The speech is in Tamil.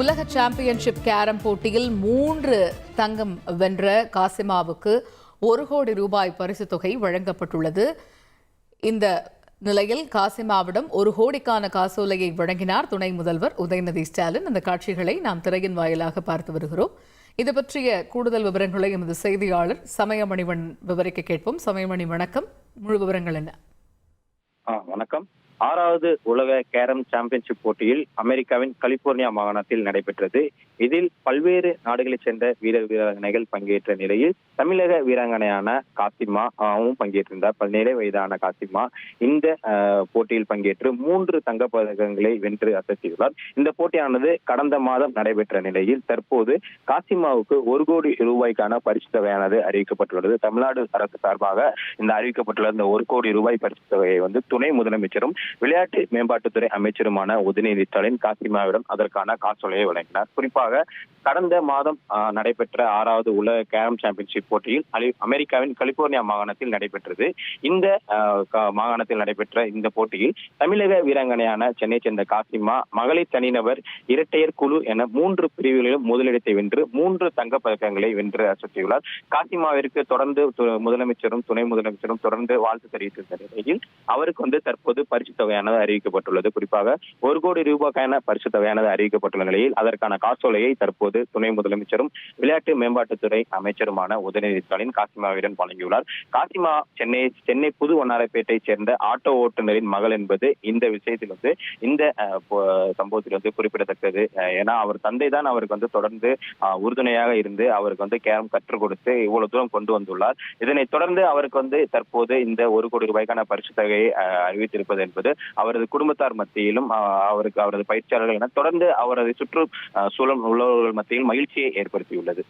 உலக சாம்பியன்ஷிப் கேரம் போட்டியில் 3 தங்கம் வென்ற காசிமாவுக்கு 1 கோடி ரூபாய் பரிசுத் தொகை வழங்கப்பட்டுள்ளது. இந்த நிலையில் காசிமாவிடம் 1 கோடிக்கான காசோலையை வழங்கினார் துணை முதல்வர் உதயநிதி ஸ்டாலின். அந்த காட்சிகளை நாம் திரையின் வாயிலாக பார்த்து வருகிறோம். இது பற்றிய கூடுதல் விவரங்களை எமது செய்தியாளர் சமயமணிவன் விவரிக்க கேட்போம். சமயமணி, வணக்கம். முழு விவரங்கள் என்ன? வணக்கம். 6வது உலக கேரம் சாம்பியன்ஷிப் போட்டியில் அமெரிக்காவின் கலிபோர்னியா மாகாணத்தில் நடைபெற்றது. இதில் பல்வேறு நாடுகளைச் சேர்ந்த வீராங்கனைகள் பங்கேற்ற நிலையில் தமிழக வீராங்கனையான காசிமாவும் பங்கேற்றிருந்தார். 17 வயதான காசிமா இந்த போட்டியில் பங்கேற்று 3 தங்கப் பதக்கங்களை வென்று அசத்தியுள்ளார். இந்த போட்டியானது கடந்த மாதம் நடைபெற்ற நிலையில் தற்போது காசிமாவுக்கு 1 கோடி ரூபாய்க்கான பரிசு தொகையானது அறிவிக்கப்பட்டுள்ளது. தமிழ்நாடு அரசு சார்பாக இந்த அறிவிக்கப்பட்டுள்ள இந்த 1 கோடி ரூபாய் பரிசு தொகையை துணை முதலமைச்சரும் விளையாட்டு மேம்பாட்டுத்துறை அமைச்சருமான உதயநிதி ஸ்டாலின் காசிமாவிடம் அதற்கான காசோலையை வழங்கினார். குறிப்பாக கடந்த மாதம் நடைபெற்ற 6வது உலக கேரம் சாம்பியன்ஷிப் போட்டியில் அமெரிக்காவின் கலிபோர்னியா மாகாணத்தில் நடைபெற்றது. இந்த மாகாணத்தில் நடைபெற்ற இந்த போட்டியில் தமிழக வீராங்கனையான சென்னை சேர்ந்த காசிமா மகளிர் தனிநபர் இரட்டையர் குழு என 3 பிரிவுகளிலும் முதலிடத்தை வென்று 3 தங்கப் பதக்கங்களை வென்று அசத்தியுள்ளார். காசிமாவிற்கு தொடர்ந்து முதலமைச்சரும் துணை முதலமைச்சரும் தொடர்ந்து வாழ்த்து தெரிவித்திருந்த நிலையில் அவருக்கு தற்போது பரிசு தொகையானது அறிவிக்கப்பட்டுள்ளது. குறிப்பாக 1 கோடி ரூபாய்க்கான பரிசு தொகையானது அறிவிக்கப்பட்டுள்ள நிலையில் அதற்கான காசோலையை தற்போது துணை முதலமைச்சரும் விளையாட்டு மேம்பாட்டுத்துறை அமைச்சருமான உதயநிதி ஸ்டாலின் காசிமாவிடம் வழங்கியுள்ளார். காசிமா சென்னை புது வண்ணாரப்பேட்டை சேர்ந்த ஆட்டோ ஓட்டுநரின் மகள் என்பது இந்த விஷயத்தில் இந்த சம்பவத்தில் குறிப்பிடத்தக்கது. ஏன்னா அவர் தந்தை தான் அவருக்கு தொடர்ந்து உறுதுணையாக இருந்து அவருக்கு கேரம் கற்றுக் கொடுத்து இவ்வளவு தூரம் கொண்டு வந்துள்ளார். இதனைத் தொடர்ந்து அவருக்கு தற்போது இந்த 1 கோடி ரூபாய்க்கான பரிசு தொகையை அறிவித்திருப்பது என்பது அவரது குடும்பத்தார் மத்தியிலும் அவரது பயிற்சியாளர்கள் என தொடர்ந்து அவரது சுற்றுச்சூழல் உள்ளவர்கள் மத்தியில் மகிழ்ச்சியை ஏற்படுத்தியுள்ளது.